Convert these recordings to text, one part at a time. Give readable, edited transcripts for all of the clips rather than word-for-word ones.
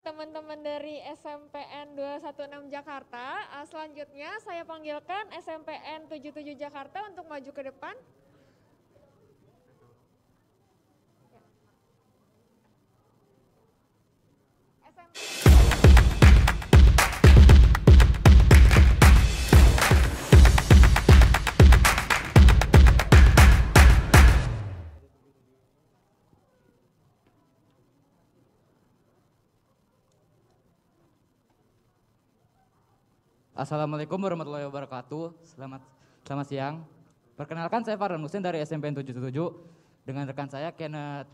teman-teman dari SMPN 216 Jakarta. Selanjutnya saya panggilkan SMPN 77 Jakarta untuk maju ke depan. Assalamualaikum warahmatullahi wabarakatuh. Selamat siang. Perkenalkan, saya Farhan Husin dari SMPN 77 dengan rekan saya Kenneth.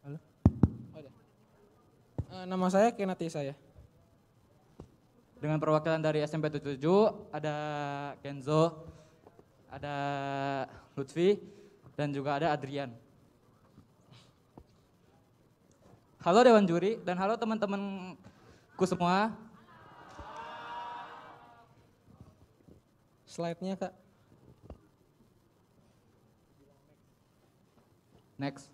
Halo. Nama saya Kenneth saya. Dengan perwakilan dari SMP 77 ada Kenzo, ada Lutfi, dan juga ada Adrian. Halo Dewan Juri dan halo teman-temanku semua. Slide-nya Kak. Next.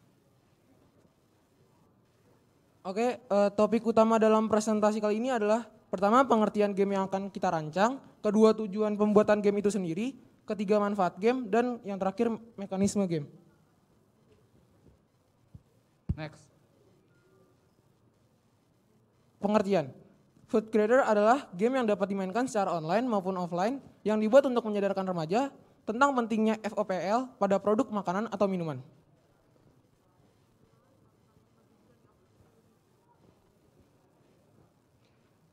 Oke, topik utama dalam presentasi kali ini adalah pertama pengertian game yang akan kita rancang, kedua tujuan pembuatan game itu sendiri, ketiga manfaat game, dan yang terakhir mekanisme game. Next. Pengertian. Food Grader adalah game yang dapat dimainkan secara online maupun offline yang dibuat untuk menyadarkan remaja tentang pentingnya FOPL pada produk makanan atau minuman.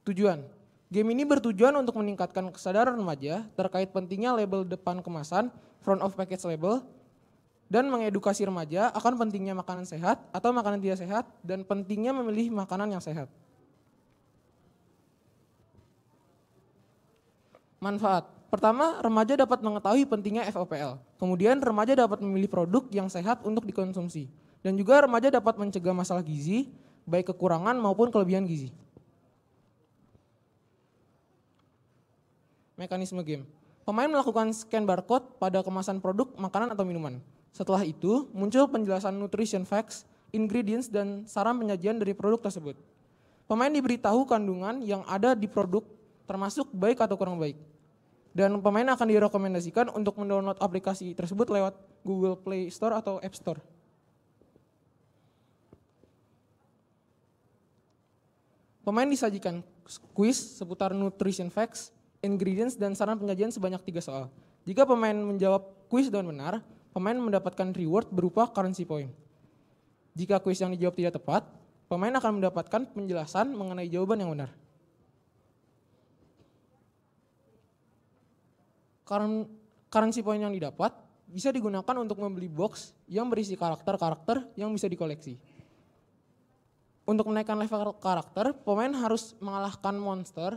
Tujuan. Game ini bertujuan untuk meningkatkan kesadaran remaja terkait pentingnya label depan kemasan, front of package label, dan mengedukasi remaja akan pentingnya makanan sehat atau makanan tidak sehat dan pentingnya memilih makanan yang sehat. Manfaat. Pertama, remaja dapat mengetahui pentingnya FOPL. Kemudian remaja dapat memilih produk yang sehat untuk dikonsumsi. Dan juga remaja dapat mencegah masalah gizi, baik kekurangan maupun kelebihan gizi. Mekanisme game. Pemain melakukan scan barcode pada kemasan produk makanan atau minuman. Setelah itu, muncul penjelasan nutrition facts, ingredients, dan saran penyajian dari produk tersebut. Pemain diberitahu kandungan yang ada di produk, termasuk baik atau kurang baik. Dan pemain akan direkomendasikan untuk mendownload aplikasi tersebut lewat Google Play Store atau App Store. Pemain disajikan kuis seputar nutrition facts, ingredients, dan saran penyajian sebanyak 3 soal. Jika pemain menjawab kuis dengan benar, pemain mendapatkan reward berupa currency point. Jika kuis yang dijawab tidak tepat, pemain akan mendapatkan penjelasan mengenai jawaban yang benar. Currency point yang didapat bisa digunakan untuk membeli box yang berisi karakter-karakter yang bisa dikoleksi. Untuk menaikkan level karakter, pemain harus mengalahkan monster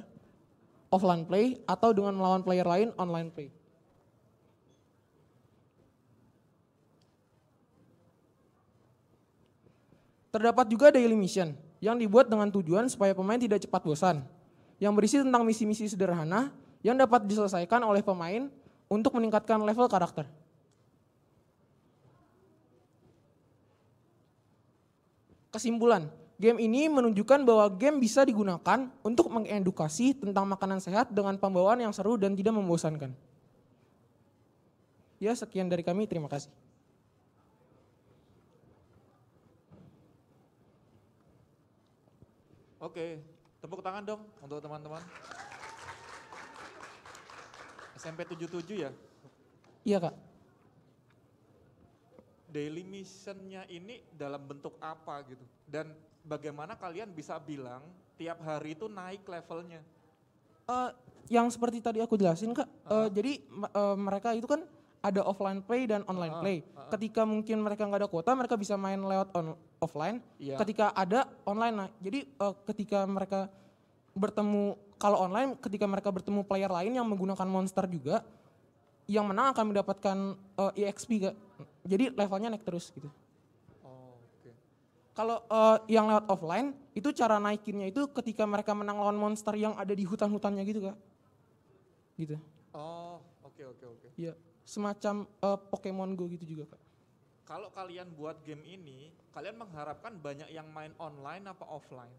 offline play atau dengan melawan player lain online play. Terdapat juga daily mission yang dibuat dengan tujuan supaya pemain tidak cepat bosan, yang berisi tentang misi-misi sederhana yang dapat diselesaikan oleh pemain untuk meningkatkan level karakter. Kesimpulan, game ini menunjukkan bahwa game bisa digunakan untuk mengedukasi tentang makanan sehat dengan pembawaan yang seru dan tidak membosankan. Ya, sekian dari kami, terima kasih. Oke, tepuk tangan dong untuk teman-teman. SMP 77 ya? Iya Kak. Daily mission-nya ini dalam bentuk apa gitu? Dan bagaimana kalian bisa bilang tiap hari itu naik levelnya? Yang seperti tadi aku jelasin Kak, jadi mereka itu kan ada offline play dan online play. Ketika mungkin mereka nggak ada kuota, mereka bisa main lewat offline. Iya. Ketika ada online, nah jadi ketika mereka bertemu, kalau online ketika mereka bertemu player lain yang menggunakan monster juga, yang menang akan mendapatkan EXP Kak. Jadi levelnya naik terus gitu. Oh, oke. Kalau yang lewat offline, itu cara naikinnya itu ketika mereka menang lawan monster yang ada di hutan-hutannya gitu Kak. gitu. Oh, oke oke oke. Ya, semacam Pokemon Go gitu juga Kak. Kalau kalian buat game ini, kalian mengharapkan banyak yang main online apa offline?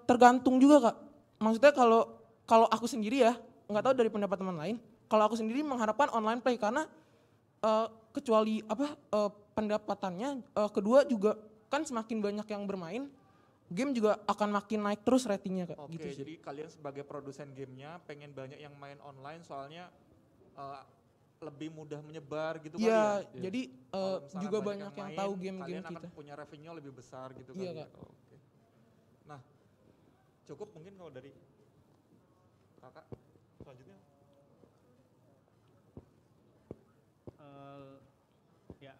Tergantung juga Kak. Maksudnya kalau aku sendiri ya, nggak tahu dari pendapat teman lain. Kalau aku sendiri mengharapkan online play karena kecuali pendapatannya, kedua juga kan semakin banyak yang bermain, game juga akan makin naik terus ratingnya Kak. Oke, Gitu sih. jadi kalian sebagai produsen gamenya pengen banyak yang main online soalnya lebih mudah menyebar gitu kali Iya, ya? jadi Kalau misalnya juga banyak yang main, tahu game-game kalian kita. akan punya revenue lebih besar gitu Iya, kali ya? Kak. Oke. Nah, cukup mungkin kalau dari kakak selanjutnya. Ya,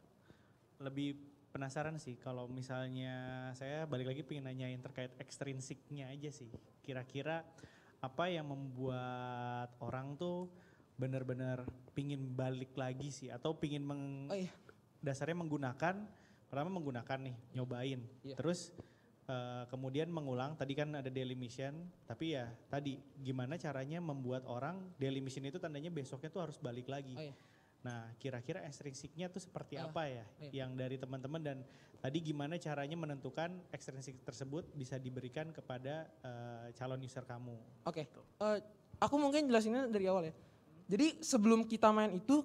lebih penasaran sih kalau misalnya saya balik lagi pengen nanyain terkait ekstrinsiknya aja sih. Kira-kira apa yang membuat orang tuh benar-benar pingin balik lagi sih atau pingin Oh iya. dasarnya pertama menggunakan nih, nyobain. Iya. Terus kemudian mengulang, tadi kan ada daily mission, tapi ya tadi gimana caranya membuat orang daily mission itu tandanya besoknya tuh harus balik lagi. Oh iya. Nah, kira-kira ekstrinsiknya tuh seperti Ah, apa ya iya. yang dari teman-teman dan tadi gimana caranya menentukan ekstrinsik tersebut bisa diberikan kepada calon user kamu? Oke, aku mungkin jelasinnya dari awal ya. Jadi sebelum kita main itu,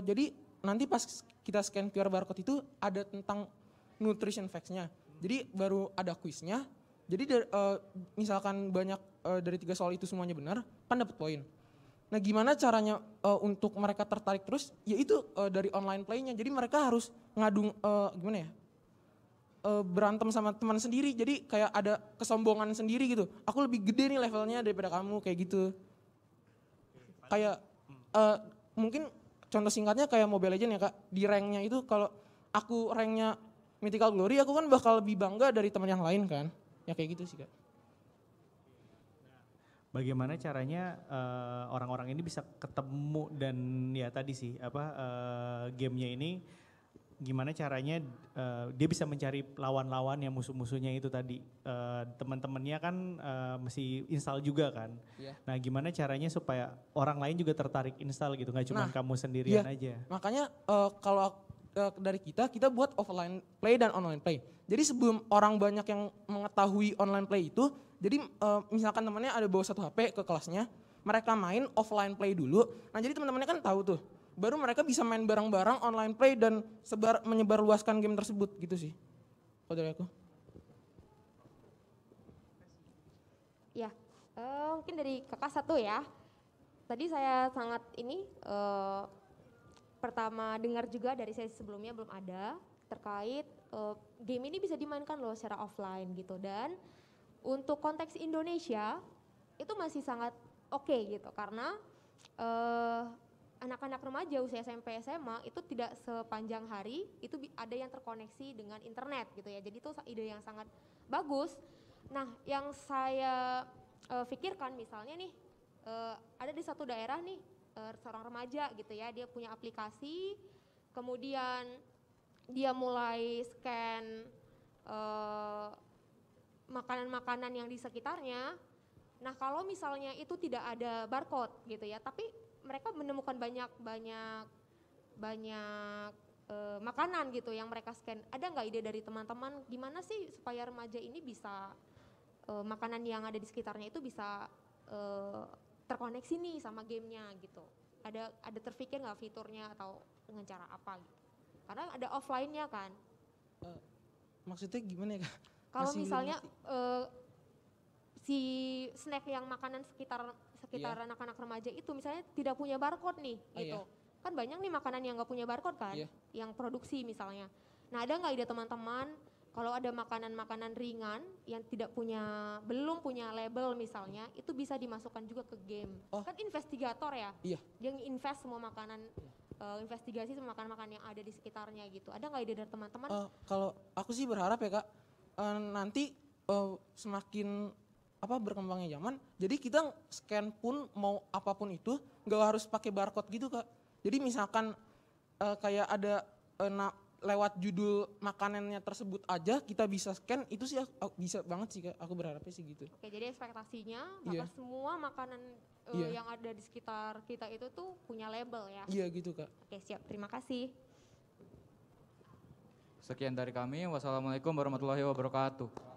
jadi nanti pas kita scan QR barcode itu ada tentang nutrition facts-nya. Jadi baru ada kuisnya. Jadi misalkan banyak dari 3 soal itu semuanya benar, kan dapat poin. Nah gimana caranya untuk mereka tertarik terus? Yaitu dari online play-nya. Jadi mereka harus ngadu gimana ya? Berantem sama teman sendiri. Jadi kayak ada kesombongan sendiri gitu. Aku lebih gede nih levelnya daripada kamu kayak gitu. Kayak mungkin contoh singkatnya kayak Mobile Legends ya Kak. Di ranknya itu kalau aku ranknya Mythical Glory, aku kan bakal lebih bangga dari teman yang lain kan. Ya kayak gitu sih Kak. Bagaimana caranya orang-orang ini bisa ketemu dan ya tadi sih gamenya ini gimana caranya dia bisa mencari lawan-lawan yang musuh-musuhnya itu tadi teman-temannya kan mesti install juga kan. Iya. Nah gimana caranya supaya orang lain juga tertarik install gitu, nggak cuma kamu sendirian aja. Makanya kalau dari kita buat offline play dan online play. Jadi sebelum orang banyak yang mengetahui online play itu, jadi misalkan temannya ada bawa 1 HP ke kelasnya, mereka main offline play dulu. Nah jadi teman-temannya kan tahu tuh, baru mereka bisa main bareng-bareng online play dan menyebarluaskan game tersebut gitu sih. Kalau dari aku. Ya, mungkin dari kakak satu ya. Tadi saya sangat pertama dengar juga dari saya sebelumnya belum ada terkait game ini bisa dimainkan loh secara offline gitu, dan untuk konteks Indonesia itu masih sangat oke gitu karena anak-anak remaja usia SMP SMA itu tidak sepanjang hari itu ada yang terkoneksi dengan internet gitu ya, jadi itu ide yang sangat bagus. Nah yang saya pikirkan misalnya nih ada di satu daerah nih seorang remaja gitu ya, dia punya aplikasi, kemudian dia mulai scan makanan-makanan yang di sekitarnya. Nah kalau misalnya itu tidak ada barcode gitu ya, tapi mereka menemukan banyak makanan gitu yang mereka scan. Ada nggak ide dari teman-teman gimana sih supaya remaja ini bisa makanan yang ada di sekitarnya itu bisa terkoneksi nih sama gamenya gitu. Ada terpikir nggak fiturnya atau dengan cara apa gitu? Karena ada offline-nya kan. Maksudnya gimana ya Kak? Kalau Masih belum misalnya ngerti. si snack yang makanan sekitar anak-anak remaja itu misalnya tidak punya barcode nih gitu. Kan banyak nih makanan yang nggak punya barcode kan, yang produksi misalnya. Nah ada nggak ide teman-teman kalau ada makanan-makanan ringan yang belum punya label misalnya, itu bisa dimasukkan juga ke game. Kan investigator ya, dia nge-invest semua makanan, investigasi semua makanan-makanan yang ada di sekitarnya gitu. Ada nggak ide dari teman-teman? Kalau aku sih berharap ya Kak, nanti semakin berkembangnya zaman, jadi kita scan pun mau apapun itu nggak harus pakai barcode gitu Kak. Jadi misalkan kayak ada lewat judul makanannya tersebut aja kita bisa scan, itu sih bisa banget sih Kak, aku berharapnya sih gitu. Oke, jadi ekspektasinya Iya. bakal semua makanan Iya. yang ada di sekitar kita itu tuh punya label ya. Iya gitu Kak. Oke, siap. Terima kasih. Sekian dari kami. Wassalamualaikum warahmatullahi wabarakatuh.